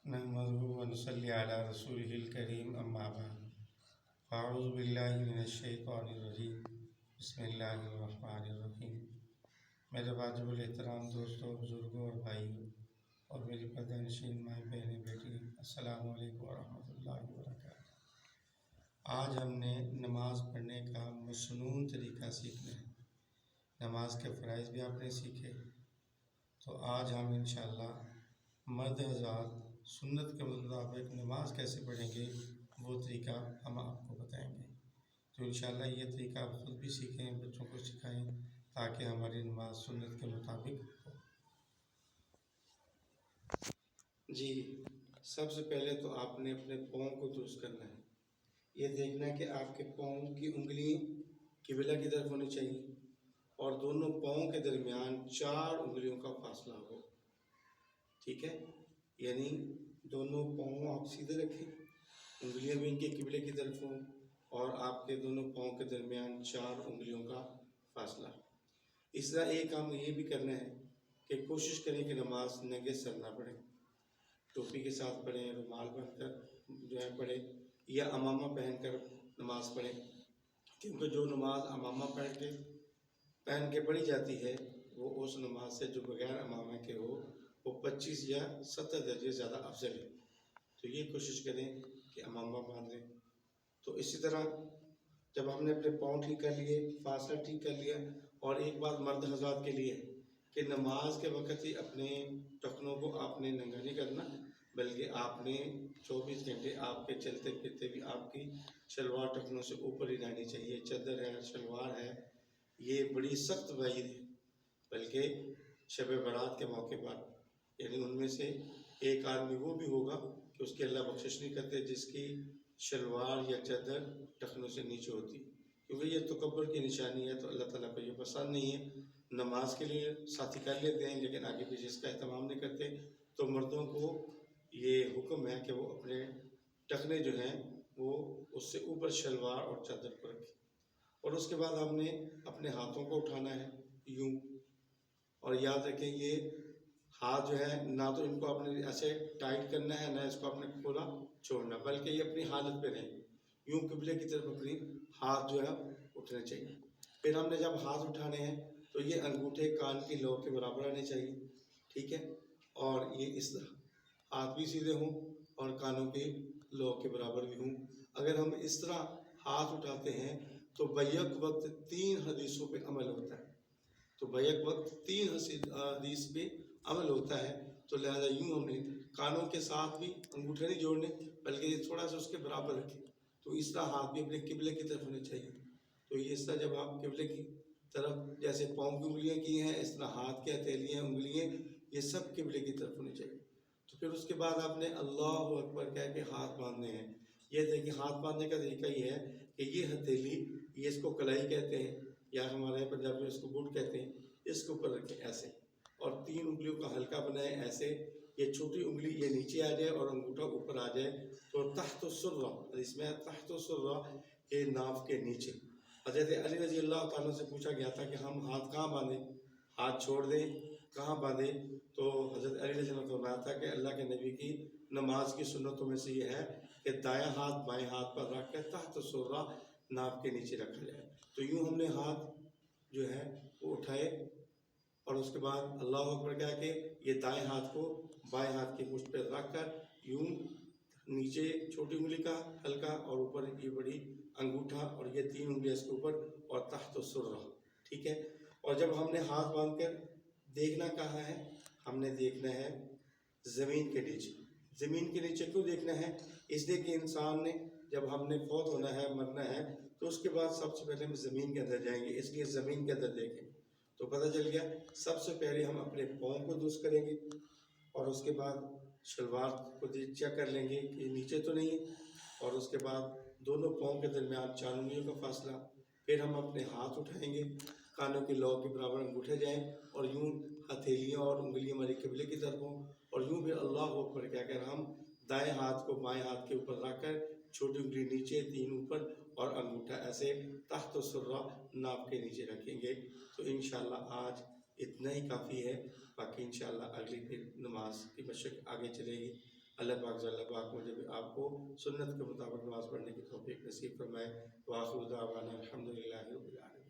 نحمده ونصلي على رسوله الكريم اما بعد اعوذ باللہ من الشیطان الرجیم بسم اللہ الرحمن الرحیم۔ میرے واجب الاحترام دوستوں، بزرگوں اور بھائیوں اور میری پردہ نشین مائیں بہنیں بیٹی، السلام علیکم ورحمۃ اللہ وبرکاتہ۔ آج ہم نے نماز پڑھنے کا مسنون طریقہ سیکھنا ہے۔ نماز کے فرائض بھی آپ نے سیکھے، تو آج ہم انشاءاللہ مرد حضرات سنت کے مطابق نماز کیسے پڑھیں گے وہ طریقہ ہم آپ کو بتائیں گے۔ تو انشاءاللہ یہ طریقہ آپ خود بھی سیکھیں، بچوں کو سکھائیں تاکہ ہماری نماز سنت کے مطابق ہو۔ جی، سب سے پہلے تو آپ نے اپنے پاؤں کو درست کرنا ہے۔ یہ دیکھنا ہے کہ آپ کے پاؤں کی انگلیاں قبلہ کی طرف ہونی چاہیے اور دونوں پاؤں کے درمیان 4 انگلیوں کا فاصلہ ہو۔ ٹھیک ہے، یعنی دونوں پاؤں آپ سیدھے رکھیں، انگلیاں بھی ان کے قبلے کی طرف ہوں اور آپ کے دونوں پاؤں کے درمیان 4 انگلیوں کا فاصلہ۔ اس طرح ایک کام یہ بھی کرنا ہے کہ کوشش کریں کہ نماز ننگے سر نہ پڑھیں، ٹوپی کے ساتھ پڑھیں، رومال پہن کر پڑھیں یا امامہ پہن کر نماز پڑھیں، کیونکہ جو نماز امامہ پہن کے پڑھی جاتی ہے وہ اس نماز سے جو بغیر امامہ کے ہو وہ 25 یا 70 درجے زیادہ افضل ہے۔ تو یہ کوشش کریں کہ امامہ باندھ لیں۔ تو اسی طرح جب ہم نے اپنے پاؤں ٹھیک کر لیے، فاصلہ ٹھیک کر لیا، اور ایک بات مرد حضرات کے لیے کہ نماز کے وقت ہی اپنے ٹخنوں کو آپ نے ننگا نہیں کرنا، بلکہ آپ نے 24 گھنٹے آپ کے چلتے پھرتے بھی آپ کی شلوار ٹخنوں سے اوپر ہی رہنی چاہیے۔ چادر ہے، شلوار ہے، یہ بڑی سخت وعید ہے، بلکہ شب برات کے موقع پر یعنی ان میں سے ایک آدمی وہ بھی ہوگا کہ اس کی اللہ بخشش نہیں کرتے جس کی شلوار یا چادر ٹخنوں سے نیچے ہوتی، کیونکہ یہ تکبر کی نشانی ہے، تو اللہ تعالیٰ کو یہ پسند نہیں ہے۔ نماز کے لیے ساتھی کر لیتے ہیں لیکن آگے پیچھے اس کا اہتمام نہیں کرتے، تو مردوں کو یہ حکم ہے کہ وہ اپنے ٹخنے جو ہیں وہ اس سے اوپر شلوار اور چادر کو رکھیں۔ اور اس کے بعد ہم نے اپنے ہاتھوں کو اٹھانا ہے یوں، اور یاد رکھیں یہ ہاتھ جو ہے نہ تو ان کو اپنے ایسے ٹائٹ کرنا ہے، نہ اس کو اپنے کھولا چھوڑنا، بلکہ یہ اپنی حالت پہ رہیں، یوں قبلے کی طرف اپنی ہاتھ جو ہے اٹھنے چاہیے۔ پھر ہم نے جب ہاتھ اٹھانے ہیں تو یہ انگوٹھے کان کی لو کے برابر آنے چاہیے، ٹھیک ہے، اور یہ اس طرح ہاتھ بھی سیدھے ہوں اور کانوں کی لو کے برابر بھی ہوں۔ اگر ہم اس طرح ہاتھ اٹھاتے ہیں تو بیک وقت 3 حدیثوں پہ عمل ہوتا ہے، تو بیک وقت 3 حدیث پہ عمل ہوتا ہے، تو لہذا یوں ہم نے کانوں کے ساتھ بھی انگوٹھے نہیں جوڑنے بلکہ یہ تھوڑا سا اس کے برابر رکھیں، تو اس طرح ہاتھ بھی اپنے قبلے کی طرف ہونے چاہیے۔ تو یہ اس طرح جب آپ قبلے کی طرف جیسے پاؤں کی انگلیاں کی ہیں، اس طرح ہاتھ کی ہتھیلیاں، انگلیاں، یہ سب قبلے کی طرف ہونے چاہیے۔ تو پھر اس کے بعد آپ نے اللہ اکبر کہہ کے ہاتھ باندھنے ہیں۔ یہ دیکھیں ہاتھ باندھنے کا طریقہ یہ ہے کہ یہ ہتھیلی، یہ اس کو کلائی کہتے ہیں یا ہمارے پنجابی میں اس کو گھٹ کہتے ہیں، اس کے اوپر رکھیں ایسے، اور 3 انگلیوں کا حلقہ بنائیں ایسے، یہ چھوٹی انگلی یہ نیچے آ جائے اور انگوٹھا اوپر آ جائے، تو تحت السرہ، اس میں تحت السرہ کے ناف کے نیچے۔ حضرت علی رضی اللہ تعالیٰ سے پوچھا گیا تھا کہ ہم ہاتھ کہاں باندھیں، ہاتھ چھوڑ دیں، کہاں باندھیں؟ تو حضرت علی رضی اللہ نے فرمایا تھا کہ اللہ کے نبی کی نماز کی سنتوں میں سے یہ ہے کہ دایاں ہاتھ بائیں ہاتھ پر رکھ کے تحت السرہ ناف کے نیچے رکھا جائے۔ تو یوں ہم نے ہاتھ جو ہے وہ اٹھائے اور اس کے بعد اللہ اکبر کہہ کے یہ دائیں ہاتھ کو بائیں ہاتھ کی مشت پہ رکھ کر یوں نیچے چھوٹی انگلی کا حلقہ اور اوپر یہ بڑی انگوٹھا اور یہ 3 انگلیاں اس کے اوپر اور تحت السرہ، ٹھیک ہے۔ اور جب ہم نے ہاتھ باندھ کر دیکھنا کہاں ہے، ہم نے دیکھنا ہے زمین کے نیچے۔ زمین کے نیچے کیوں دیکھنا ہے؟ اس لیے کہ انسان نے جب ہم نے فوت ہونا ہے، مرنا ہے، تو اس کے بعد سب سے پہلے ہم زمین کے اندر جائیں گے، اس لیے زمین کے اندر دیکھیں۔ تو پتہ چل گیا سب سے پہلے ہم اپنے پاؤں کو درست کریں گے اور اس کے بعد شلوار کو چیک کر لیں گے کہ نیچے تو نہیں ہے، اور اس کے بعد دونوں پاؤں کے درمیان 4 انگلیوں کا فاصلہ۔ پھر ہم اپنے ہاتھ اٹھائیں گے، کانوں کی لو کے برابر انگوٹھے جائیں اور یوں ہتھیلیاں اور انگلیاں ہماری قبلے کی طرف ہوں، اور یوں بھی اللہ اکبر کہہ کر ہم دائیں ہاتھ کو بائیں ہاتھ کے اوپر رکھ کر چھوٹی انگلی نیچے، 3 اوپر اور انگوٹھا ایسے تحت السرہ ناف کے نیچے رکھیں گے۔ تو انشاءاللہ آج اتنا ہی کافی ہے، باقی انشاءاللہ اگلی پھر نماز کی مشق آگے چلے گی۔ اللہ پاک جل پاک مجھے بھی آپ کو سنت کے مطابق نماز پڑھنے کی توفیق نصیب فرمائے۔ وآخر دعوانا الحمدللہ رب العالمین۔